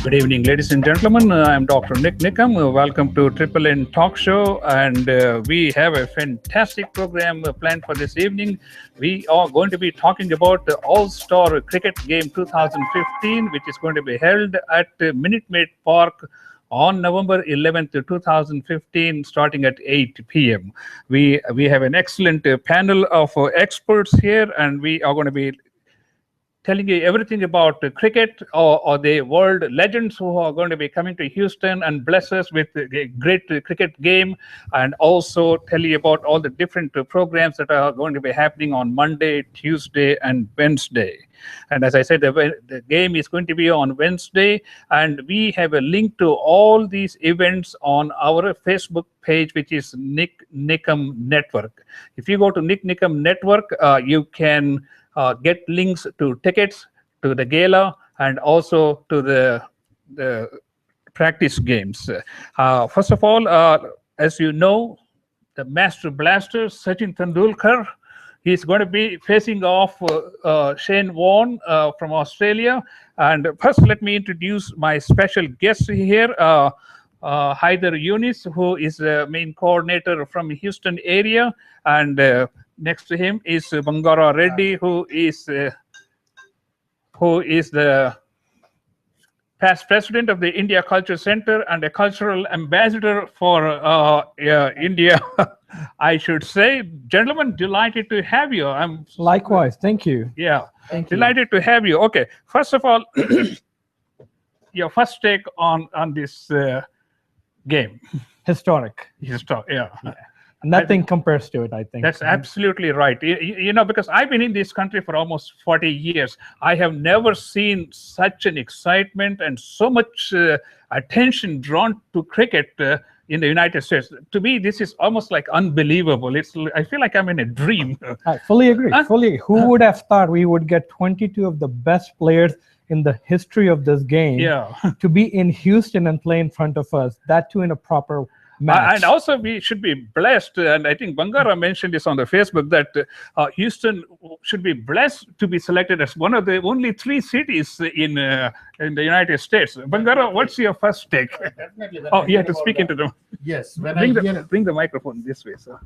Good evening, ladies and gentlemen. I'm Dr. Nik Nikam. Welcome to Triple N Talk Show, and we have a fantastic program planned for this evening. We are going to be talking about the All-Star Cricket Game 2015, which is going to be held at Minute Maid Park on November 11th, 2015, starting at 8 p.m. We have an excellent panel of experts here, and we are going to be telling you everything about cricket or the world legends who are going to be coming to Houston and bless us with a great cricket game, and also tell you about all the different programs that are going to be happening on Monday, Tuesday, and Wednesday. And as I said, the game is going to be on Wednesday, and we have a link to all these events on our Facebook page, which is Nik Nikam Network. If you go to Nik Nikam Network, you can get links to tickets to the gala and also to the practice games. First of all, as you know, the Master Blaster, Sachin Tendulkar, he's going to be facing off Shane Warne from Australia. And first, let me introduce my special guest here, Haider Younus, who is the main coordinator from Houston area, and next to him is Bangar Reddy, who is the past president of the India Culture Center and a cultural ambassador for India, I should say. Gentlemen, delighted to have you. I'm Likewise, thank you. Yeah, Thank you. delighted to have you. Okay, first of all, your first take on this game. Historic. Yeah. Nothing compares to it, I think. That's absolutely right. You know, because I've been in this country for almost 40 years. I have never seen such an excitement and so much attention drawn to cricket in the United States. To me, this is almost like unbelievable. I feel like I'm in a dream. I fully agree. Huh? Fully. Who would have thought we would get 22 of the best players in the history of this game to be in Houston and play in front of us, that too in a proper match. And also, we should be blessed, and I think Bangara mentioned this on the Facebook, that Houston should be blessed to be selected as one of the only 3 cities in the United States. Bangara, what's your first take? Definitely. Oh, you have to speak into them. Yes, when Bring the microphone this way, sir.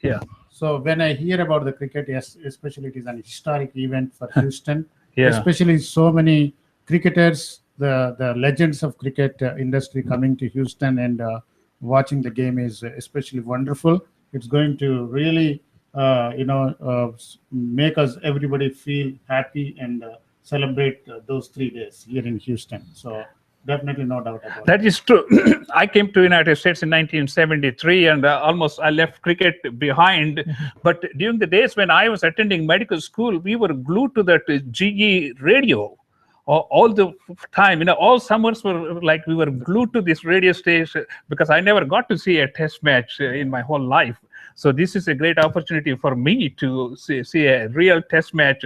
Yeah. So when I hear about the cricket, yes, especially it is an historic event for Houston. Yeah. Especially so many cricketers, the legends of cricket industry coming to Houston and watching the game is especially wonderful. It's going to really, make us everybody feel happy and celebrate those 3 days here in Houston. So definitely no doubt about it. That is true. I came to United States in 1973, and almost I left cricket behind. But during the days when I was attending medical school, we were glued to that GE radio all the time. You know, all summers were like we were glued to this radio station, because I never got to see a test match in my whole life. So this is a great opportunity for me to see a real test match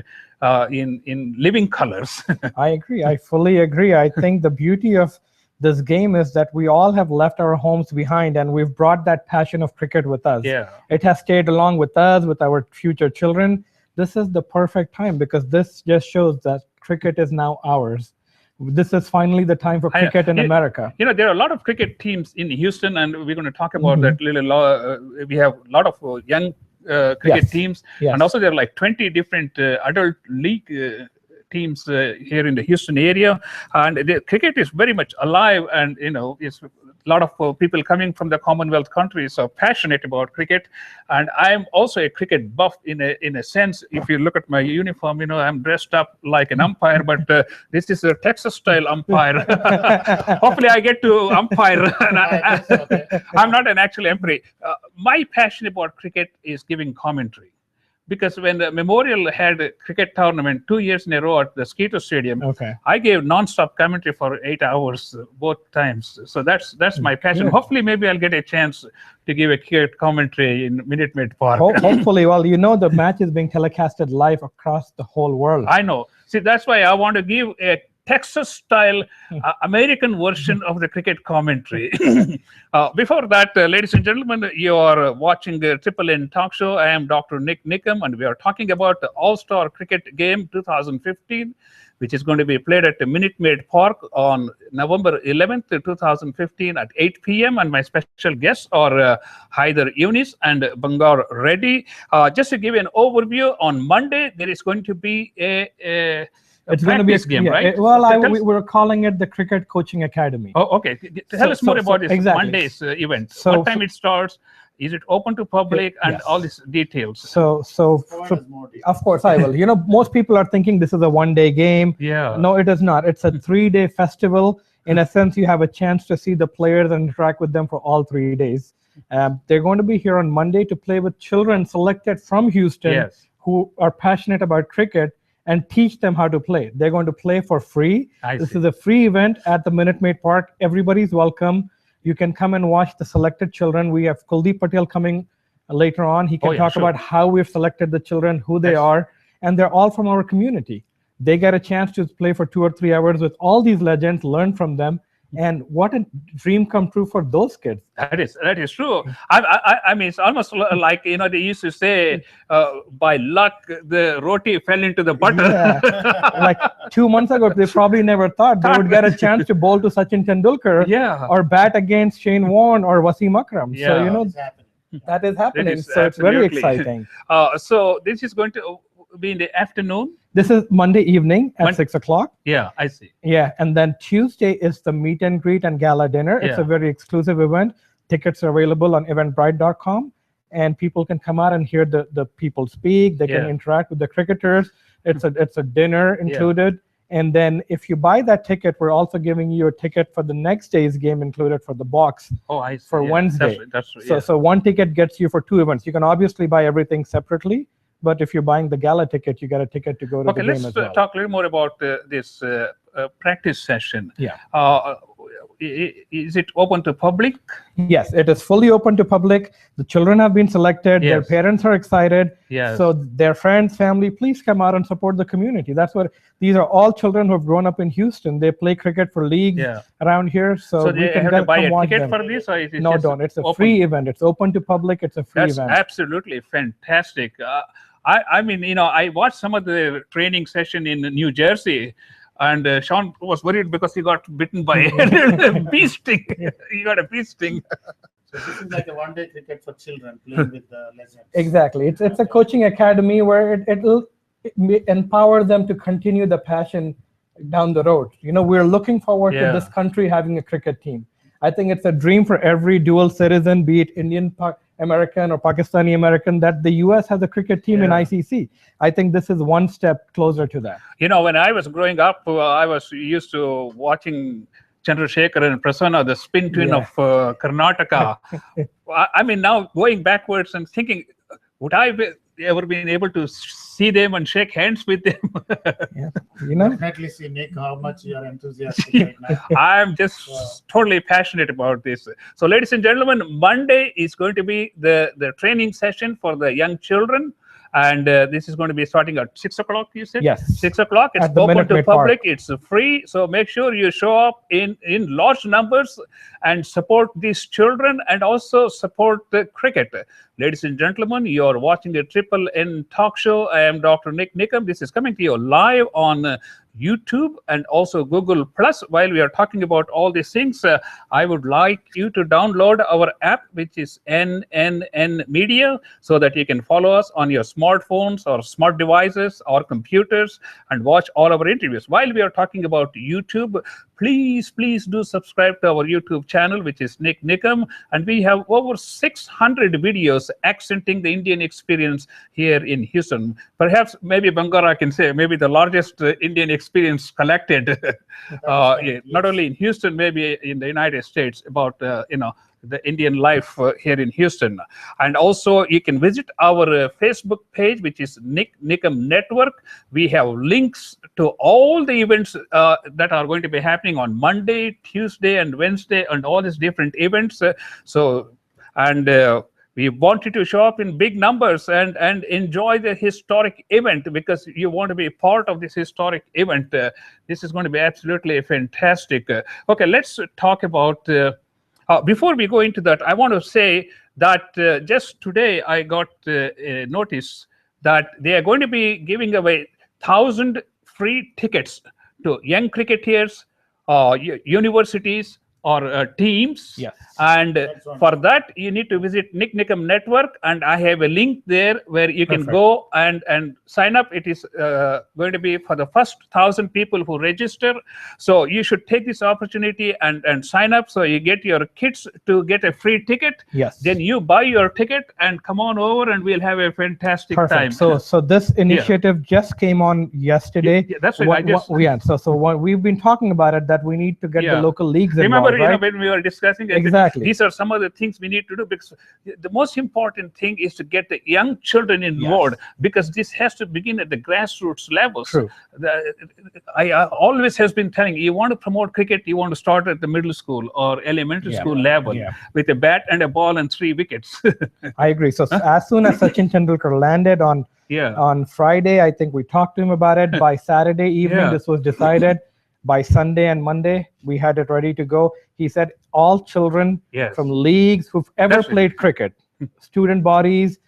in living colors. I agree. I fully agree. I think the beauty of this game is that we all have left our homes behind and we've brought that passion of cricket with us. Yeah. It has stayed along with us, with our future children. This is the perfect time, because this just shows that cricket is now ours. This is finally the time for cricket in America. You know, there are a lot of cricket teams in Houston, and we're going to talk about that little. We have a lot of young cricket teams, and also there are like 20 different adult league teams here in the Houston area, and the cricket is very much alive, and you know, it's a lot of people coming from the Commonwealth countries are passionate about cricket, and I am also a cricket buff in a sense. If you look at my uniform, you know, I'm dressed up like an umpire, but this is a Texas style umpire. Hopefully I get to umpire. And I'm not an actual umpire. My passion about cricket is giving commentary. Because when the Memorial had a cricket tournament 2 years in a row at the Skeeter Stadium, I gave non-stop commentary for 8 hours both times. So that's my passion. Yeah. Hopefully, maybe I'll get a chance to give a cricket commentary in Minute Maid Park. Hopefully, well, you know, the match is being telecasted live across the whole world. I know. See, that's why I want to give a Texas-style American version of the cricket commentary. Before that, ladies and gentlemen, you are watching the Triple N Talk Show. I am Dr. Nik Nikam, and we are talking about the All-Star Cricket Game 2015, which is going to be played at the Minute Maid Park on November 11th, 2015 at 8 p.m. And my special guests are either Younus and Bangar Reddy. Just to give you an overview, on Monday, there is going to be it's going to be a game, right? We were calling it the Cricket Coaching Academy. Oh, okay. Tell us more about this Monday's event. So, what time it starts? Is it open to public and all these details? So of course I will. You know, most people are thinking this is a one-day game. Yeah. No, it is not. It's a 3-day festival. In a sense, you have a chance to see the players and interact with them for all 3 days. They're going to be here on Monday to play with children selected from Houston who are passionate about cricket and teach them how to play. They're going to play for free. This is a free event at the Minute Maid Park. Everybody's welcome. You can come and watch the selected children. We have Kuldeep Patel coming later on. He can talk about how we've selected the children, who they are, and they're all from our community. They get a chance to play for 2 or 3 hours with all these legends, learn from them. And what a dream come true for those kids. That is true. I mean, it's almost like, you know, they used to say, by luck, the roti fell into the butter. Yeah. Like 2 months ago, they probably never thought they would get a chance to bowl to Sachin Tendulkar or bat against Shane Warne or Wasim Akram. Yeah. So, you know, that is happening. So it's very exciting. So this is going to be in the afternoon? This is Monday evening at 6 o'clock. Yeah, I see. Yeah, and then Tuesday is the meet and greet and gala dinner. It's a very exclusive event. Tickets are available on eventbrite.com, and people can come out and hear the people speak. They can interact with the cricketers. It's a dinner included. And then if you buy that ticket, we're also giving you a ticket for the next day's game included for the box. Oh, I see. For Wednesday. That's right. So one ticket gets you for 2 events. You can obviously buy everything separately, but if you're buying the gala ticket, you get a ticket to go to the game as well. Let's talk a little more about this practice session. Yeah. Is it open to public? Yes, it is fully open to public. The children have been selected. Their parents are excited. So their friends, family, please come out and support the community. That's what these are, all children who have grown up in Houston. They play cricket for leagues around here. So we can have to buy a ticket them. for this? Or is it No, don't. It's a free event. It's open to public. It's a free event. That's absolutely fantastic. I mean, you know, I watched some of the training session in New Jersey, and Sean was worried because he got bitten by a bee sting. He got a bee sting. So this is like a one-day cricket for children playing with the legends. Exactly. It's a coaching academy where it'll empower them to continue the passion down the road. You know, we're looking forward to this country having a cricket team. I think it's a dream for every dual citizen, be it Indian American or Pakistani American, that the US has a cricket team in ICC. I think this is one step closer to that. You know, when I was growing up, I was used to watching Chandrasekhar and Prasanna, the spin twin of Karnataka. I mean, now going backwards and thinking, would I ever been able to see them and shake hands with them? You know, definitely see, Nick, how much you are enthusiastic right now. I'm just totally passionate about this. So, ladies and gentlemen, Monday is going to be the training session for the young children. And this is going to be starting at 6 o'clock, you said? Yes. 6 o'clock. It's open to public. It's free. So make sure you show up in large numbers and support these children and also support the cricket. Ladies and gentlemen, you're watching the Triple N Talk Show. I am Dr. Nik Nikam. This is coming to you live on YouTube and also Google Plus. While we are talking about all these things, I would like you to download our app, which is NNN Media, so that you can follow us on your smartphones or smart devices or computers and watch all our interviews. While we are talking about YouTube, please do subscribe to our YouTube channel, which is Nik Nikam, and we have over 600 videos accenting the Indian experience here in Houston. Perhaps, maybe Bangar can say, maybe the largest Indian experience collected, not only in Houston, maybe in the United States, about the Indian life here in Houston. And also you can visit our Facebook page, which is Nik Nikam Network. We have links to all the events that are going to be happening on Monday, Tuesday, and Wednesday, and all these different events. We want you to show up in big numbers and enjoy the historic event, because you want to be part of this historic event. This is going to be absolutely fantastic. Okay, let's talk about. Before we go into that, I want to say that just today I got a notice that they are going to be giving away 1,000 free tickets to young cricketers, universities, or teams. Yes. And for that, you need to visit Nik Nikam Network, and I have a link there where you can go and sign up. It is going to be for the first 1,000 people who register. So you should take this opportunity and sign up, so you get your kids to get a free ticket. Yes. Then you buy your ticket and come on over, and we'll have a fantastic time. So this initiative just came on yesterday. Yeah, that's right. So what we've been talking about it, that we need to get the local leagues involved. Remember, right? when we were discussing it, exactly, these are some of the things we need to do, because the most important thing is to get the young children involved, because this has to begin at the grassroots levels. True. I always has been telling you want to promote cricket, you want to start at the middle school or elementary school level with a bat and a ball and 3 wickets. I agree. So as soon as Sachin Tendulkar landed on Friday, I think we talked to him about it. By Saturday evening, this was decided. By Sunday and Monday, we had it ready to go. He said all children from leagues who've ever played cricket, student bodies,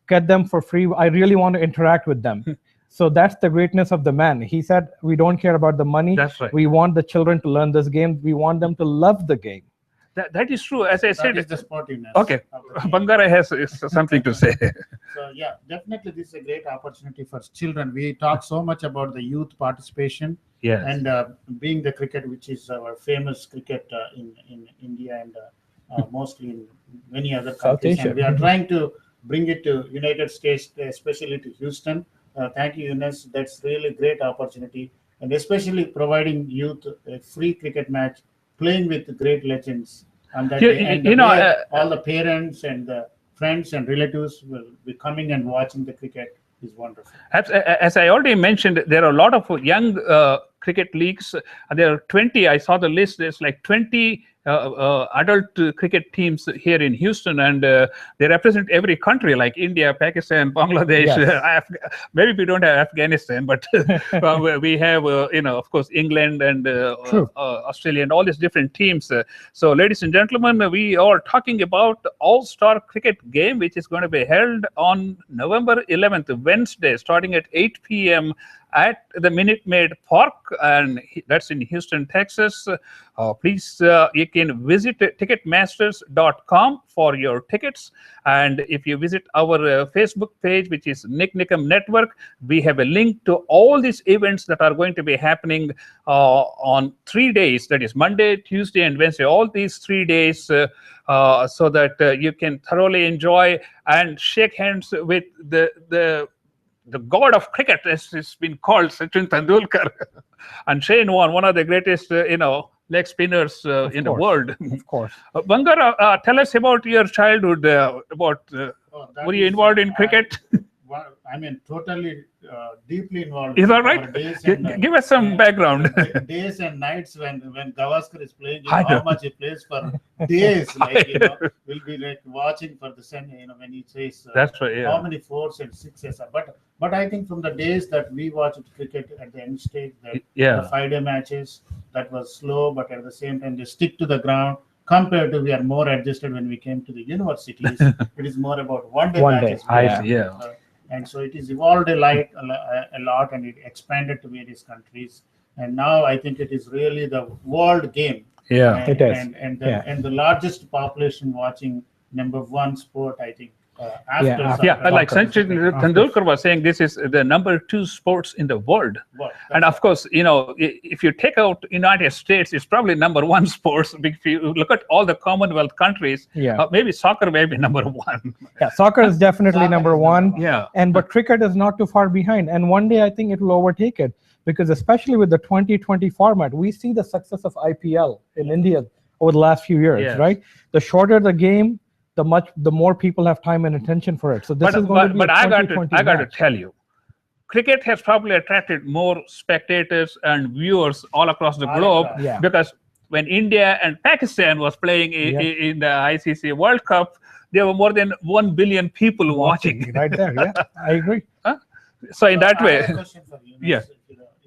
get them for free. I really want to interact with them. So that's the greatness of the man. He said, we don't care about the money. That's right. We want the children to learn this game. We want them to love the game. That is true. As I said, that is the sportiveness. Okay, Bangar has something to say. So yeah, definitely this is a great opportunity for children. We talk so much about the youth participation. Yes. And being the cricket, which is our famous cricket in India and mostly in many other countries, and we are trying to bring it to United States, especially to Houston. Thank you, Younus. That's really great opportunity, and especially providing youth a free cricket match, playing with great legends, and that all the parents and the friends and relatives will be coming and watching the cricket. Is wonderful. As I already mentioned, there are a lot of young cricket leagues. There are 20. I saw the list. There's like 20 adult cricket teams here in Houston, and they represent every country, like India, Pakistan, Bangladesh. Maybe we don't have Afghanistan, but we have, of course, England and Australia and all these different teams. So, ladies and gentlemen, we are talking about the All-Star Cricket game, which is going to be held on November 11th, Wednesday, starting at 8 p.m. at the Minute Maid Park, and that's in Houston, Texas. Please, you can visit ticketmasters.com for your tickets. And if you visit our Facebook page, which is Nik Nikam Network, we have a link to all these events that are going to be happening on 3 days. That is Monday, Tuesday, and Wednesday. All these 3 days, so that you can thoroughly enjoy and shake hands with the god of cricket, as it's been called, Sachin Tendulkar, and Shane Warne, one of the greatest, leg spinners in the world. Of course. Bangar, tell us about your childhood. Were you involved in cricket? I mean, totally deeply involved. Is that right? Give us some background. Days and nights when Gavaskar is playing, how much he plays for days. We'll be like watching for the sun. When he says that's right, how many fours and sixes are. But I think from the days that we watched cricket at the end stage, the 5-day matches, that was slow, but at the same time they stick to the ground. Compared to, we are more adjusted when we came to the universities. It is more about one-day matches. And so it is evolved a lot, and it expanded to various countries. And now I think it is really the world game. Yeah, it is. And the largest population watching #1 sport, I think. Like Sachin Tendulkar was saying, this is the #2 sports in the world. And of course, if you take out United States, it's probably #1 sports. If you look at all the Commonwealth countries, maybe soccer may be #1. Yeah, soccer is definitely #1. Yeah. But cricket is not too far behind. And one day I think it will overtake it, because especially with the 2020 format, we see the success of IPL in India over the last few years, right? The shorter the game, the more people have time and attention for it. So this is going to be I got to tell you, cricket has probably attracted more spectators and viewers all across the globe, because when India and Pakistan was playing in the ICC World Cup, there were more than 1 billion people watching. Right there, yeah, I agree. So in that I way, have a question for you, yeah. If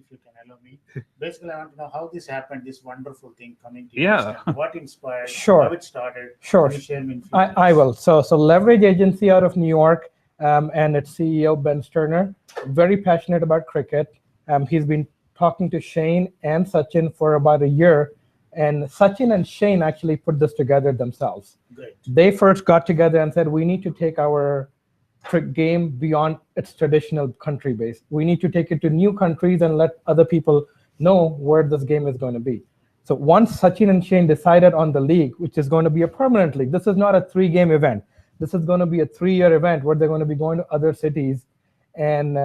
you can allow me. Basically, I want to know how this happened, this wonderful thing coming to Yeah. Houston. What inspired, Sure. how it started. Sure. Can you share me in few I will. So Leverage Agency out of New York, and its CEO, Ben Sterner, very passionate about cricket. He's been talking to Shane and Sachin for about a year, and Sachin and Shane actually put this together themselves. Great. They first got together and said, we need to take our game beyond its traditional country base. We need to take it to new countries and let other people know where this game is going to be. So once Sachin and Shane decided on the league, which is going to be a permanent league, this is not a 3-game event. This is going to be a 3-year event where they're going to be going to other cities, and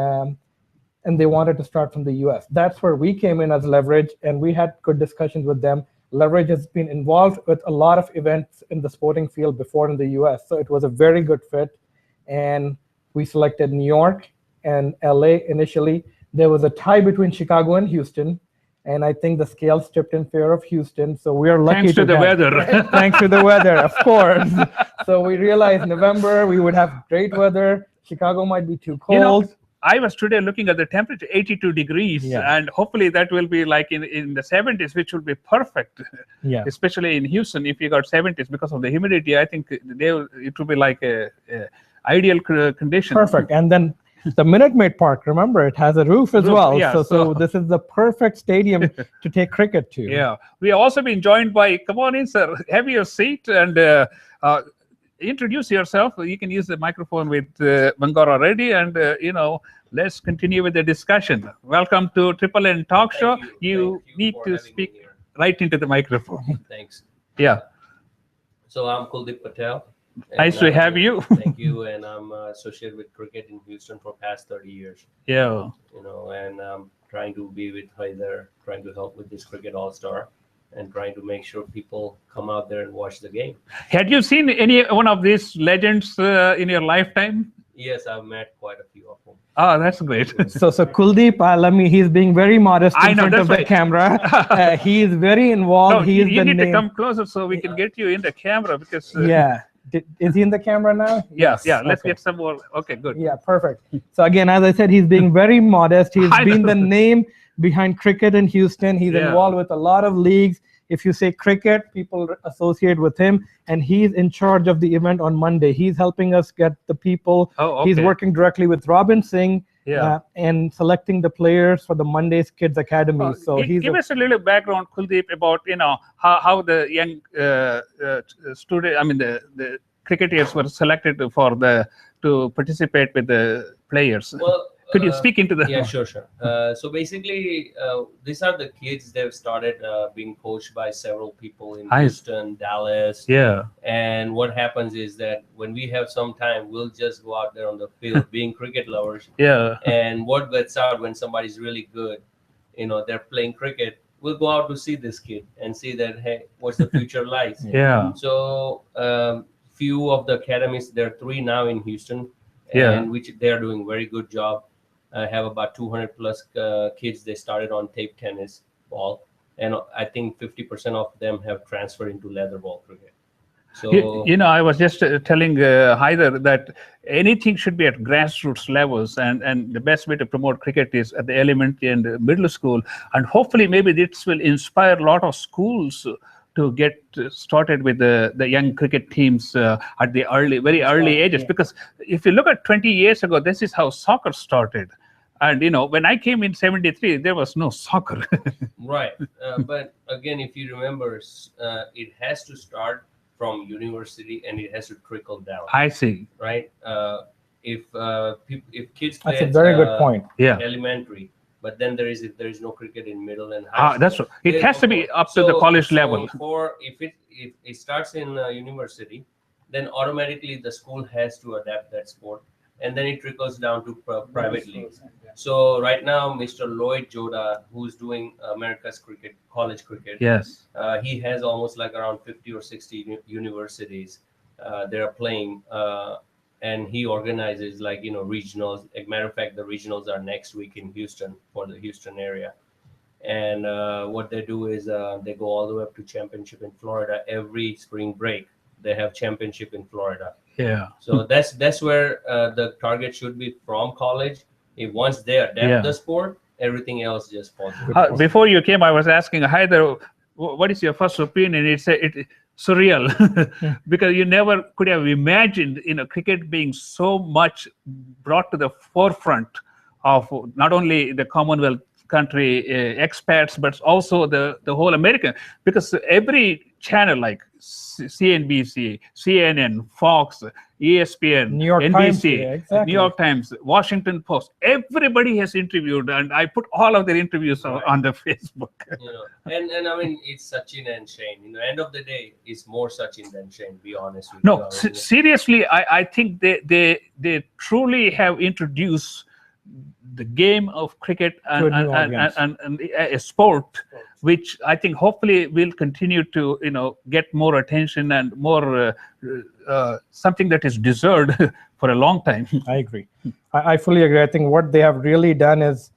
they wanted to start from the US. That's where we came in as Leverage, and we had good discussions with them. Leverage has been involved with a lot of events in the sporting field before in the US, so it was a very good fit. And we selected New York and LA initially. There was a tie between Chicago and Houston, and I think the scales tipped in favor of Houston. So we are lucky. Thanks to the weather. Thanks to the weather, of course. So we realized November we would have great weather. Chicago might be too cold. I was today looking at the temperature, 82 degrees, and hopefully that will be like in the 70s, which will be perfect. Yeah. Especially in Houston, if you got 70s because of the humidity, I think it will be like a ideal condition. Perfect. And then the Minute Maid Park, remember, it has a roof as well. Yeah, so this is the perfect stadium to take cricket to. Yeah. We have also been joined by, come on in, sir, have your seat and introduce yourself. You can use the microphone with Bangar already, and let's continue with the discussion. Welcome to Triple N Talk Show. You need to speak right into the microphone. Thanks. Yeah. So I'm Kuldeep Patel. Nice to have you. Thank you. And I'm associated with cricket in Houston for past 30 years. Yeah. And I'm trying to be with Haider, trying to help with this Cricket All-Star, and trying to make sure people come out there and watch the game. Had you seen any one of these legends in your lifetime? Yes, I've met quite a few of them. Oh, that's great. So Kuldeep, he's being very modest in front of the camera. He is very involved. No, you need to come closer so we can get you in the camera because. Yeah. Is he in the camera now? Yes. Yeah. Let's get some more. Okay, good. Yeah, perfect. So again, as I said, he's being very modest. He's been the name behind cricket in Houston. He's involved with a lot of leagues. If you say cricket, people associate with him, and he's in charge of the event on Monday. He's helping us get the people. Oh, okay. He's working directly with Robin Singh and selecting the players for the Monday's Kids Academy. So give us a little background, Kuldeep, about how the young the cricketers were selected to participate with the players. Well, could you speak into the? Yeah, sure. So basically, these are the kids that have started being coached by several people in Houston, Dallas. Yeah. And what happens is that when we have some time, we'll just go out there on the field, being cricket lovers. Yeah. And what gets out when somebody's really good, they're playing cricket, we'll go out to see this kid and see that, hey, what's the future like? Yeah. So few of the academies, there are 3 now in Houston, and which they're doing very good job. I have about 200 plus kids. They started on tape tennis ball, and I think 50% of them have transferred into leather ball cricket. So I was just telling Haider that anything should be at grassroots levels, and the best way to promote cricket is at the elementary and middle school, and hopefully maybe this will inspire a lot of schools to get started with the young cricket teams at the very early ages. Because if you look at 20 years ago, this is how soccer started. And, when I came in 73, there was no soccer. Right. But again, if you remember, it has to start from university and it has to trickle down. I see. Right. If kids play that's a very good point. Yeah. Elementary, but then there is no cricket in middle and high school. That's right. It has to be up to the college level. If it starts in university, then automatically the school has to adapt that sport, and then it trickles down to private leagues. So right now, Mr. Lloyd Joda, who's doing America's cricket, college cricket, yes, he has almost like around 50 or 60 universities that are playing, and he organizes regionals. As a matter of fact, the regionals are next week in Houston for the Houston area. And what they do is they go all the way up to championship in Florida every spring break. They have championship in Florida. Yeah. So that's where the target should be from college. If once they adapt the sport, everything else just falls. Before you came, I was asking Haider, what is your first opinion? It's surreal because you never could have imagined cricket being so much brought to the forefront of not only the Commonwealth country expats, but also the whole American, because every channel like CNBC, CNN, Fox, ESPN, New York NBC, Times, yeah, exactly. New York Times, Washington Post, everybody has interviewed, and I put all of their interviews on the Facebook. And I mean, it's Sachin and Shane. End of the day, it's more Sachin than Shane. Be honest with you. No, I mean, seriously, I think they truly have introduced the game of cricket and a sport which I think hopefully will continue to get more attention and more something that is deserved for a long time. I agree. I fully agree. I think what they have really done is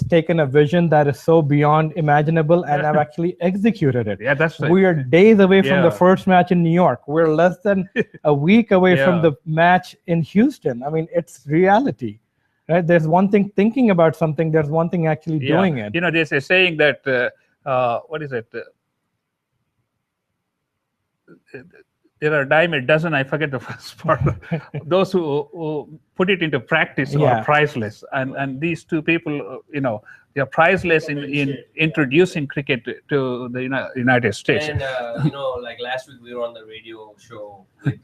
taken a vision that is so beyond imaginable and have actually executed it. Yeah, that's right. We are days away from the first match in New York. We're less than a week away from the match in Houston. I mean, it's reality. Right? There's one thing thinking about something. There's one thing actually doing it. There's a saying that what is it? There are a dime a dozen. I forget the first part. Those who put it into practice are priceless. And these two people, they are priceless in introducing cricket to the United States. And like last week we were on the radio show with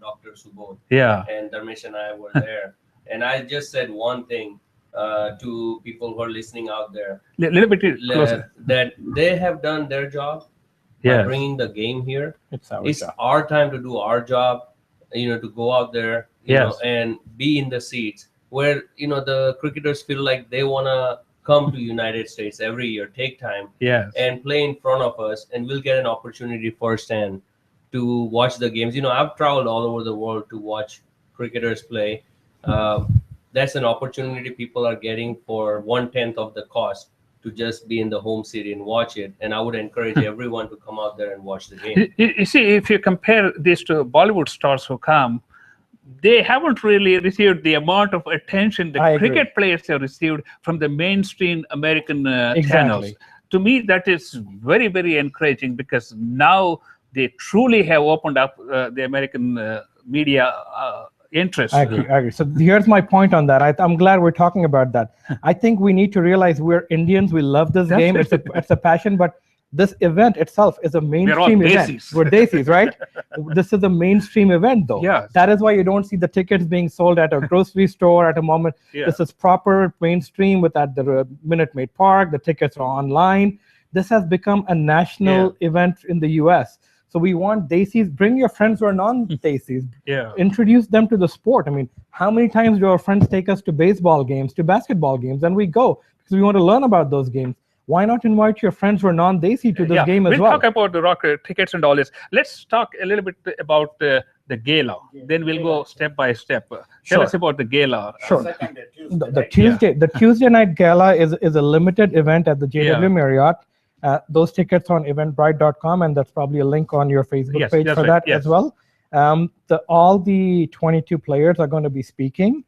Dr. Subodh. Yeah. And Dharmesh and I were there. And I just said one thing to people who are listening out there. A little bit closer. That they have done their job by bringing the game here. It's our time to do our job, to go out there and be in the seats where, the cricketers feel like they want to come to United States every year, take time and play in front of us. And we'll get an opportunity firsthand to watch the games. I've traveled all over the world to watch cricketers play. That's an opportunity people are getting for 1/10 of the cost to just be in the home city and watch it. And I would encourage everyone to come out there and watch the game. You see, if you compare this to Bollywood stars who come, they haven't really received the amount of attention the cricket players have received from the mainstream American channels. To me, that is very, very encouraging because now they truly have opened up the American media interest. I agree. So here's my point on that. I'm glad we're talking about that. I think we need to realize we're Indians. We love this game. It's a passion, but this event itself is a mainstream event. We're Desis, right? This is a mainstream event, though. Yeah. That is why you don't see the tickets being sold at a grocery store at a moment. Yeah. This is proper mainstream at the Minute Maid Park. The tickets are online. This has become a national event in the U.S. So we want Desis. Bring your friends who are non-Desis. Introduce them to the sport. I mean, how many times do our friends take us to baseball games, to basketball games, and we go because we want to learn about those games? Why not invite your friends who are non-Desi to this game as well? We'll talk about the rocket tickets and all this. Let's talk a little bit about the gala. Then we'll go step by step. Tell us about the gala. Sure. The Tuesday night gala is a limited event at the JW Marriott. Those tickets on eventbrite.com, and that's probably a link on your Facebook page for that as well. All the 22 players are going to be speaking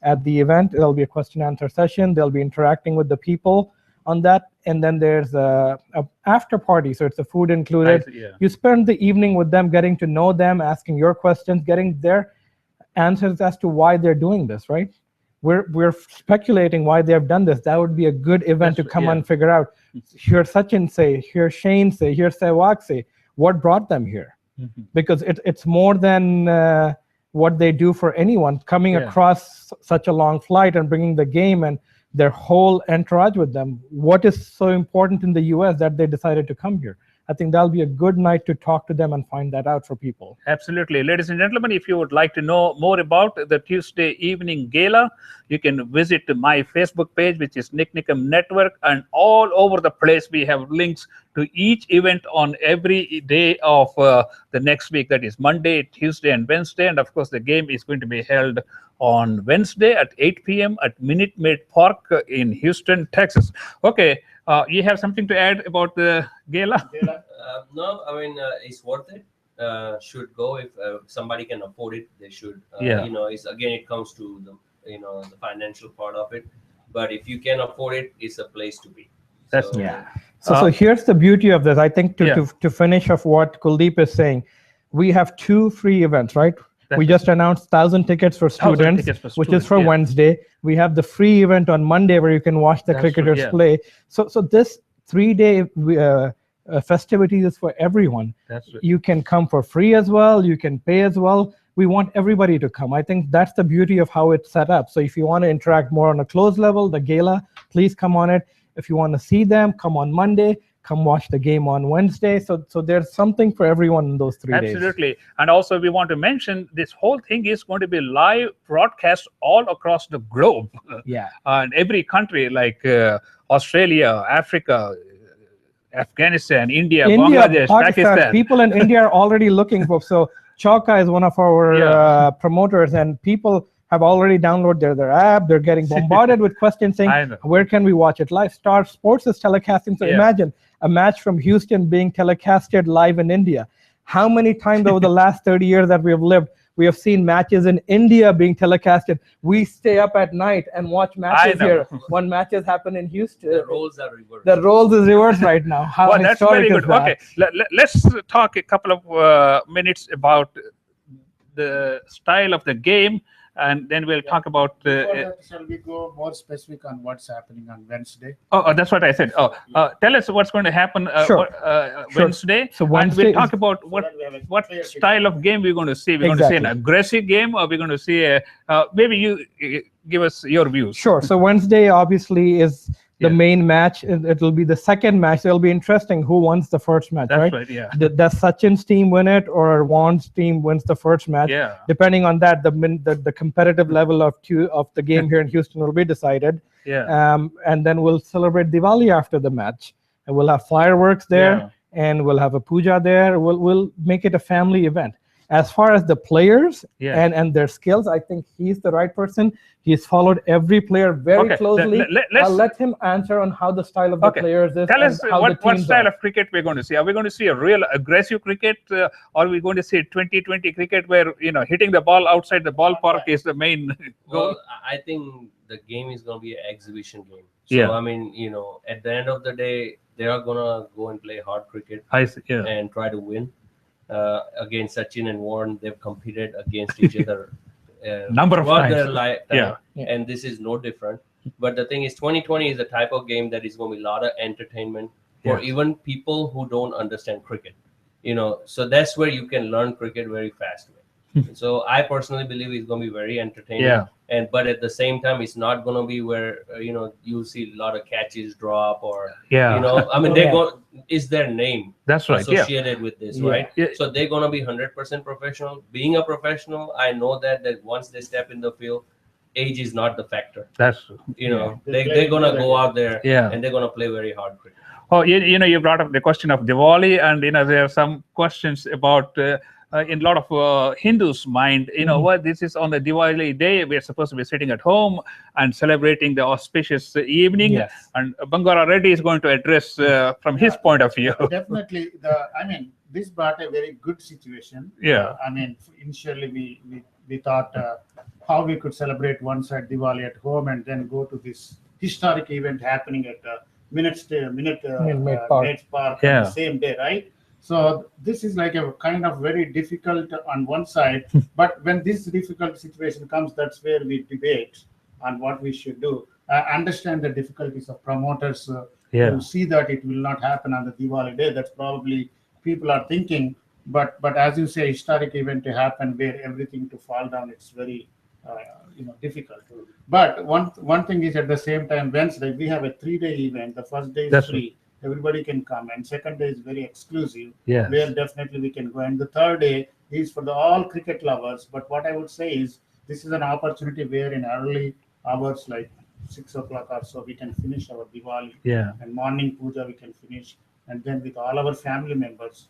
at the event. There'll be a question and answer session. They'll be interacting with the people on that, and then there's a after party, so it's a food included. You spend the evening with them, getting to know them, asking your questions, getting their answers as to why they're doing this, right? We're speculating why they have done this. That would be a good event to come and figure out. Hear Sachin say, hear Shane say, hear Sehwag say, what brought them here? Because it's more than what they do for anyone, coming across such a long flight and bringing the game and their whole entourage with them. What is so important in the US that they decided to come here? I think that'll be a good night to talk to them and find that out for people. Absolutely. Ladies and gentlemen, if you would like to know more about the Tuesday evening gala, you can visit my Facebook page, which is Nik Nikam Network, and all over the place we have links to each event on every day of the next week. That is Monday, Tuesday, and Wednesday. And of course, the game is going to be held on Wednesday at 8 p.m. at Minute Maid Park in Houston, Texas. Okay, you have something to add about the gala? No, I mean it's worth it. Should go if somebody can afford it. They should. Yeah. It's again it comes to the financial part of it. But if you can afford it, it's a place to be. That's So here's the beauty of this. I think to finish off what Kuldeep is saying, we have 2 free events, right? We just announced 1,000 tickets for students, which is for Wednesday. We have the free event on Monday where you can watch the cricketers play. So this 3-day festivities is for everyone. You can come for free as well. You can pay as well. We want everybody to come. I think that's the beauty of how it's set up. So if you want to interact more on a close level, the gala, please come on it. If you want to see them, come on Monday. Come watch the game on Wednesday. So there's something for everyone in those 3 days. Absolutely. And also we want to mention this whole thing is going to be live broadcast all across the globe. Yeah. And every country like Australia, Africa, Afghanistan, India, Bangladesh, Pakistan. People in India are already looking for. So Chauka is one of our promoters, and people have already downloaded their app. They're getting bombarded with questions saying, where can we watch it live? Star Sports is telecasting. So imagine a match from Houston being telecasted live in India. How many times over the last 30 years that we have lived, we have seen matches in India being telecasted. We stay up at night and watch matches here. When matches happen in Houston, the roles are reversed. The roles is reversed right now. How that's very good. Okay, let's talk a couple of minutes about the style of the game, and then we'll talk about. Shall we go more specific on what's happening on Wednesday? Oh, that's what I said. Tell us what's going to happen Wednesday. So Wednesday, we'll talk about what style of game we're going to see. We're going to see an aggressive game, or we're going to see maybe you give us your views. Sure. So Wednesday obviously is the main match. It'll be the second match. It'll be interesting who wins the first match, right? Does Sachin's team win it, or Juan's team wins the first match? Yeah. Depending on that, the competitive level of the game here in Houston will be decided. Yeah. And then we'll celebrate Diwali after the match, and we'll have fireworks there, and we'll have a puja there. We'll make it a family event. As far as the players and their skills, I think he's the right person. He's followed every player very closely. I'll let him answer on how the style of the players is. Tell us what style of cricket we're going to see. Are we going to see a real aggressive cricket, or are we going to see 20-20 cricket where hitting the ball outside the ballpark is the main goal? Well, I think the game is going to be an exhibition game. So I mean, at the end of the day, they are going to go and play hard cricket and try to win. Against Sachin and Warren, they've competed against each other number of times. Their lifetime, and this is no different. But the thing is, 2020 is a type of game that is going to be a lot of entertainment for even people who don't understand cricket. So that's where you can learn cricket very fast. So I personally believe it's going to be very entertaining. But at the same time, it's not going to be where you see a lot of catches drop or I mean is their name associated with this, right? So they're going to be 100% professional. Being a professional, I know that once they step in the field, age is not the factor. That's they're going to go out there and they're going to play very hard cricket. Oh, you brought up the question of Diwali, and there are some questions about. In a lot of Hindus' mind, what this is on the Diwali day, we're supposed to be sitting at home and celebrating the auspicious evening. And Bangar already is going to address from his point of view. Definitely, this brought a very good situation. I mean, initially we thought how we could celebrate one side Diwali at home and then go to this historic event happening at Minute Park on the same day, right? So this is like a kind of very difficult on one side, but when this difficult situation comes, that's where we debate on what we should do. I understand the difficulties of promoters who see that it will not happen on the Diwali day. That's probably people are thinking, but as you say, historic event to happen where everything to fall down, it's very difficult. But one thing is at the same time, Wednesday we have a 3-day event. The first day is free. Everybody can come, and second day is very exclusive, where definitely we can go. And the third day is for all cricket lovers. But what I would say is this is an opportunity where in early hours, like 6 o'clock or so, we can finish our Diwali. And morning puja we can finish, and then with all our family members.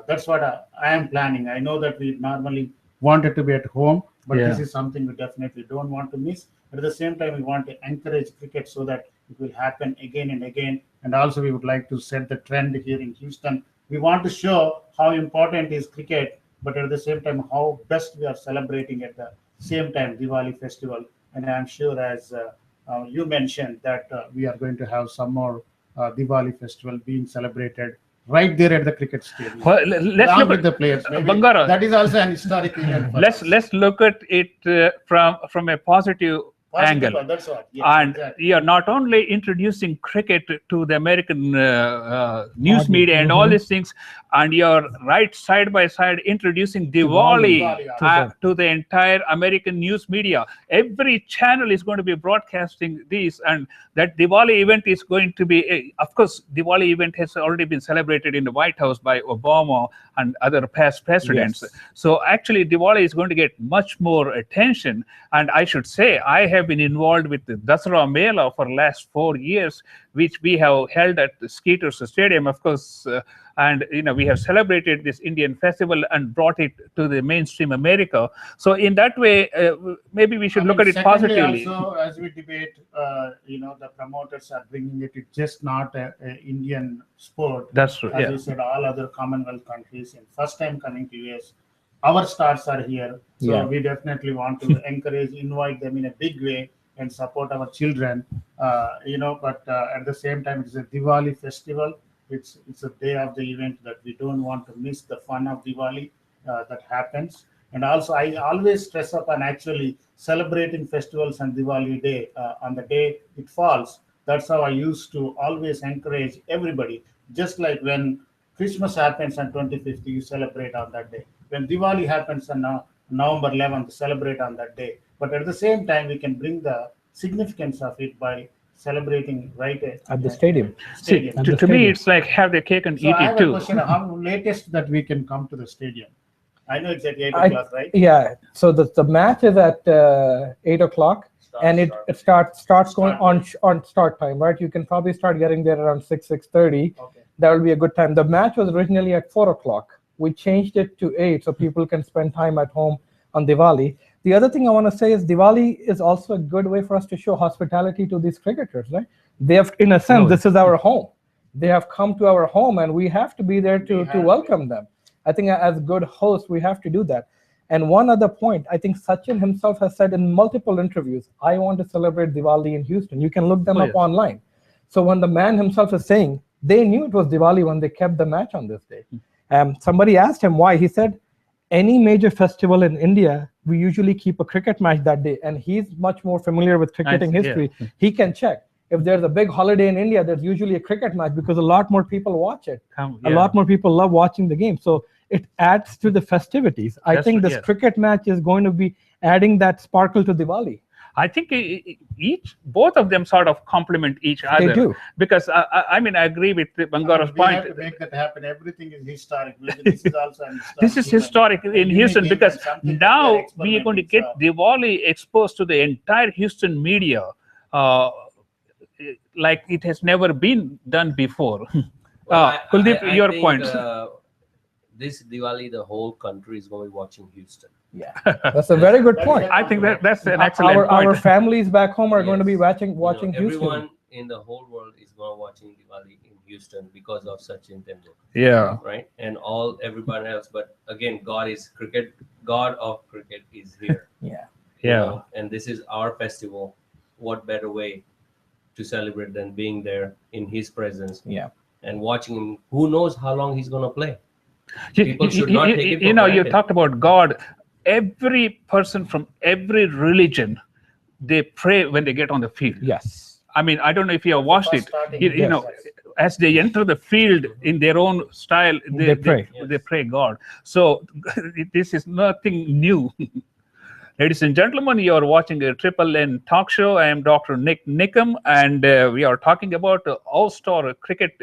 That's what I am planning. I know that we normally wanted to be at home, But this is something we definitely don't want to miss. At the same time, we want to encourage cricket so that it will happen again and again. And also, we would like to set the trend here in Houston. We want to show how important is cricket, but at the same time, how best we are celebrating at the same time Diwali festival. And I'm sure, as you mentioned, that we are going to have some more Diwali festival being celebrated right there at the cricket stadium. Well, let's look with at the players. Maybe Bangara. That is also an historic event. Let's look at it from a positive angle. That's what. Yes, And exactly. you're not only introducing cricket to the American news media and all these things, and you're right side by side introducing Diwali to the entire American news media. Every channel is going to be broadcasting these, and that Diwali event is going to be, of course, Diwali event has already been celebrated in the White House by Obama and other past presidents. Yes. So actually, Diwali is going to get much more attention. And I should say, I have been involved with the Dasara Mela for the last 4 years, which we have held at the Skeeters Stadium, of course. And we have celebrated this Indian festival and brought it to the mainstream America. So in that way, maybe we should look at it positively. Also, as we debate, the promoters are bringing it. It's just not a Indian sport. That's true. As you said, all other Commonwealth countries, and first time coming to US, our stars are here. So we definitely want to invite them in a big way and support our children. But at the same time, it's a Diwali festival. It's a day of the event that we don't want to miss the fun of Diwali that happens. And also, I always stress up on actually celebrating festivals on Diwali day on the day it falls. That's how I used to always encourage everybody. Just like when Christmas happens on 25th, you celebrate on that day. When Diwali happens on November 11th, celebrate on that day. But at the same time, we can bring the significance of it by celebrating right at the stadium. See, to me, it's like have the cake and eat I have it too. a question: how latest that we can come to the stadium? I know it's at 8 o'clock, right? Yeah. So the match is at 8 o'clock, and it starts going on start time, right? You can probably start getting there around 6:30. Okay. That will be a good time. The match was originally at 4 o'clock. We changed it to 8 so people can spend time at home on Diwali. The other thing I want to say is Diwali is also a good way for us to show hospitality to these cricketers, right? They have, in a sense, this is our home. They have come to our home, and we have to be there to welcome them. I think as good hosts, we have to do that. And one other point, I think Sachin himself has said in multiple interviews, I want to celebrate Diwali in Houston. You can look them up online. So when the man himself is saying, they knew it was Diwali when they kept the match on this day. Somebody asked him why. He said, any major festival in India, we usually keep a cricket match that day. And he's much more familiar with cricketing history. He can check. If there's a big holiday in India, there's usually a cricket match because a lot more people watch it. A lot more people love watching the game. So it adds to the festivities. I think this cricket match is going to be adding that sparkle to Diwali. I think both of them sort of complement each other. They do. Because, I mean, I agree with Bangara's point. We have to make that happen. Everything is historic. This is also an historic This is historic in Houston because now we are going to get Diwali exposed to the entire Houston media like it has never been done before. Kuldeep, your point. This Diwali, the whole country is going to be watching Houston. Yeah, that's a very good point. I think that's an excellent point. Our families back home are going to be watching Houston. Everyone in the whole world is going to watching Diwali in Houston because of Sachin Tendulkar. Yeah. Right? And everybody else. But again, God of cricket is here. Yeah. And this is our festival. What better way to celebrate than being there in his presence? Yeah. And watching him. Who knows how long he's going to play? People should not take it for granted. You talked about God. Every person from every religion, they pray when they get on the field. Yes. I mean, I don't know if you have watched it. You know, as they enter the field in their own style, they pray. They pray God. So this is nothing new. Ladies and gentlemen, you are watching a Triple N talk show. I am Dr. Nik Nikam, and we are talking about All-Star Cricket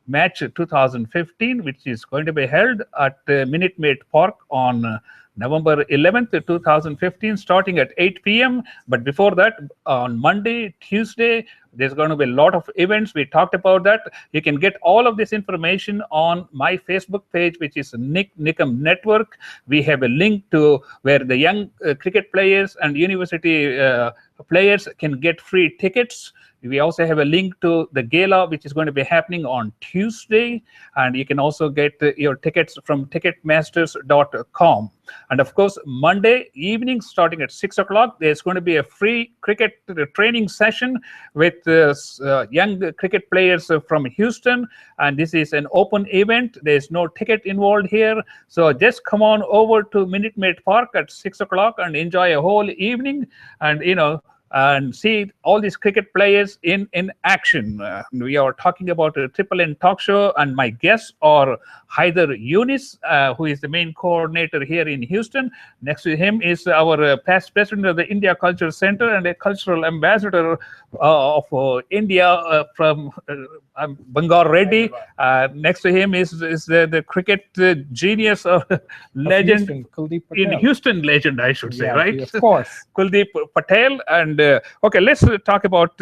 match 2015, which is going to be held at Minute Maid Park on November 11th, 2015, starting at 8 p.m. But before that, on Monday, Tuesday, there's going to be a lot of events. We talked about that. You can get all of this information on my Facebook page, which is Nik Nikam Network. We have a link to where the young cricket players and university players can get free tickets. We also have a link to the gala, which is going to be happening on Tuesday. And you can also get your tickets from ticketmasters.com. And of course, Monday evening, starting at 6 o'clock, there's going to be a free cricket training session with young cricket players from Houston. And this is an open event. There's no ticket involved here. So just come on over to Minute Maid Park at 6 o'clock and enjoy a whole evening. And, and see all these cricket players in action. We are talking about a Triple N talk show, and my guests are either Younus, who is the main coordinator here in Houston. Next to him is our past president of the India Culture Center and a cultural ambassador of India from Bangar Reddy. Next to him is the cricket genius or legend Houston, Kuldeep in Patel. Houston, legend, I should say, right? Of course. Kuldeep Patel. And okay, let's talk about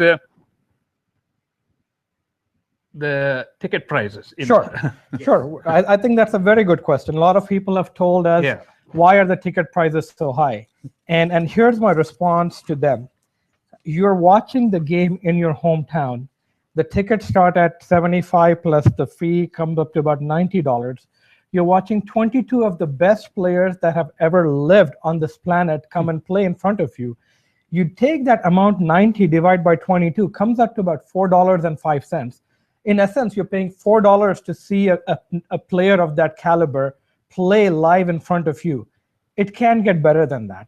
the ticket prices. Sure, sure. I think that's a very good question. A lot of people have told us, why are the ticket prices so high? And here's my response to them. You're watching the game in your hometown. The tickets start at $75 plus the fee comes up to about $90. You're watching 22 of the best players that have ever lived on this planet come and play in front of you. You take that amount, 90 divided by 22, comes up to about $4.05. In essence, you're paying $4 to see a player of that caliber play live in front of you. It can't get better than that.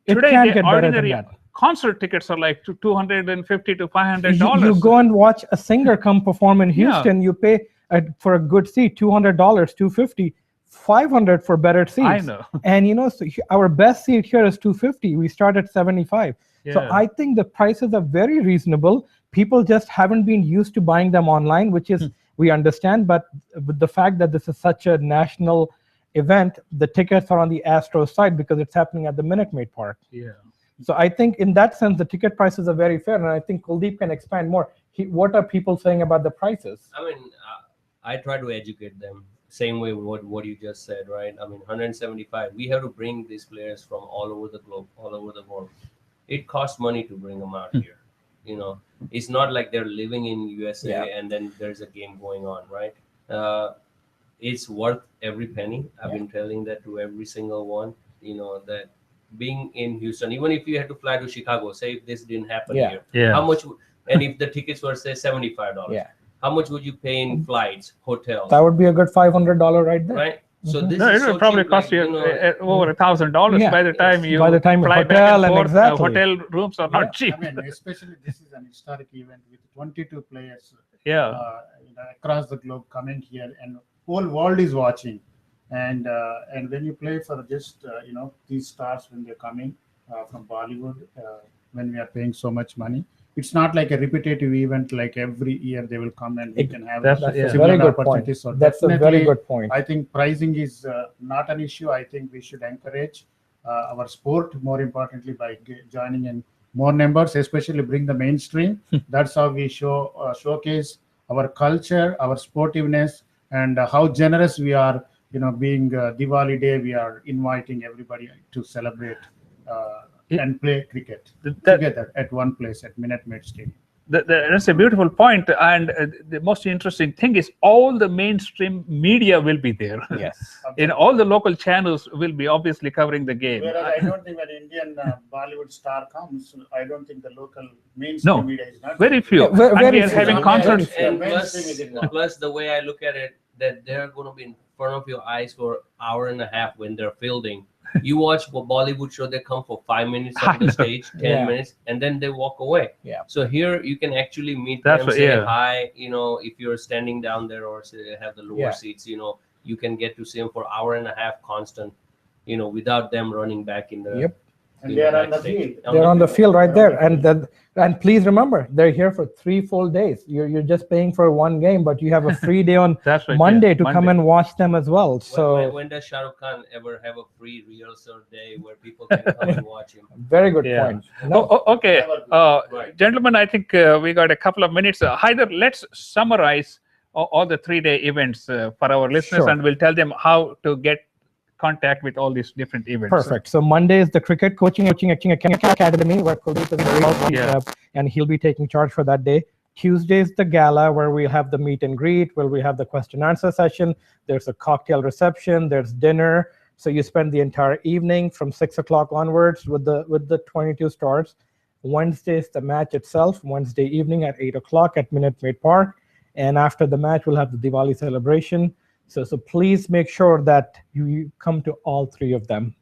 Today, can't get better than that. Concert tickets are like $250 to $500. You go and watch a singer come perform in Houston. You pay for a good seat $200, $250, $500 for better seats. I know. And so our best seat here is $250. We start at $75. So I think the prices are very reasonable. People just haven't been used to buying them online, which is we understand. But with the fact that this is such a national event, the tickets are on the Astros side because it's happening at the Minute Maid Park. So I think in that sense, the ticket prices are very fair. And I think Kuldeep can expand more. What are people saying about the prices? I mean, I try to educate them. Same way what you just said, right? I mean, 175. We have to bring these players from all over the globe, all over the world. It costs money to bring them out here. It's not like they're living in USA and then there's a game going on, right? It's worth every penny. I've been telling that to every single one. That being in Houston, even if you had to fly to Chicago, say if this didn't happen here, how much? And if the tickets were say $75, how much would you pay in flights, hotels? That would be a good $500 right there. Right. So this it will probably cost you over $1,000 by the time you fly back and forth. Hotel rooms are not cheap. I mean, especially this is an historic event with 22 players across the globe coming here, and whole world is watching. And when you play for just these stars when they're coming from Bollywood, when we are paying so much money, it's not like a repetitive event. Like every year they will come and we can have very good point. So that's a very good point. I think pricing is not an issue. I think we should encourage our sport, more importantly, by joining in more numbers, especially bring the mainstream. That's how we showcase our culture, our sportiveness, and how generous we are. Being Diwali Day, we are inviting everybody to celebrate and play cricket together at one place at Minute Maid Stadium. That's a beautiful point. And the most interesting thing is all the mainstream media will be there. Yes. In all the local channels will be obviously covering the game. Whereas I don't think when Indian Bollywood star comes, I don't think the local mainstream media is not. Very few. Yeah, very we are having concerts. And plus the way I look at it, that they're going to be in front of your eyes for an hour and a half when they're fielding. You watch a Bollywood show, they come for 5 minutes on the stage, 10 minutes, and then they walk away. So here you can actually meet them, say hi. If you're standing down there or say have the lower seats, you can get to see them for an hour and a half constant, without them running back in the And they are on the field. They're on the field right there. And please remember, they're here for 3 full days. You're just paying for one game, but you have a free day on Monday to come and watch them as well. So when does Shah Rukh Khan ever have a free rehearsal day where people can come and watch him? Very good point. No. Okay, gentlemen, I think we got a couple of minutes. Haider, let's summarize all the 3-day events for our listeners, and we'll tell them how to get contact with all these different events. Perfect. So Monday is the cricket coaching academy where Kuldeep is involved, and he'll be taking charge for that day. Tuesday is the gala where we'll have the meet and greet, where we have the question answer session. There's a cocktail reception. There's dinner. So you spend the entire evening from 6 o'clock onwards with the 22 stars. Wednesday is the match itself. Wednesday evening at 8 o'clock at Minute Maid Park. And after the match, we'll have the Diwali celebration. So please make sure that you come to all 3 of them.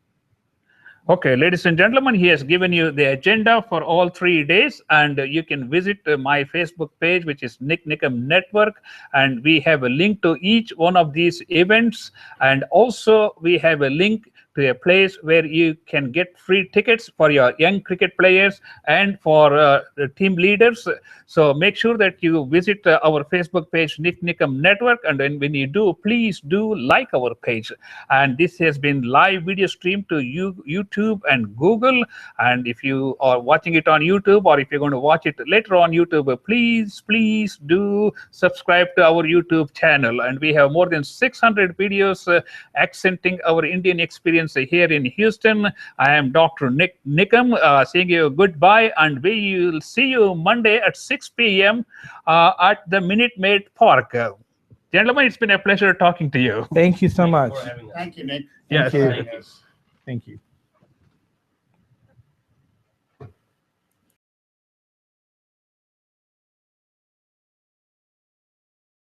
Okay, ladies and gentlemen, he has given you the agenda for all 3 days, and you can visit my Facebook page, which is Nik Nikam Network, and we have a link to each one of these events, and also we have a link to a place where you can get free tickets for your young cricket players and for team leaders. So make sure that you visit our Facebook page, Nik Nikam Network, and then when you do, please do like our page. And this has been live video streamed to YouTube and Google. And if you are watching it on YouTube, or if you're going to watch it later on YouTube, please do subscribe to our YouTube channel. And we have more than 600 videos accenting our Indian experience here in Houston. I am Dr. Nik Nikam, saying you goodbye, and we will see you Monday at 6 p.m. At the Minute Maid Park. Gentlemen, it's been a pleasure talking to you. Thank you so much. Thank you, Nick. Yes. Thank you.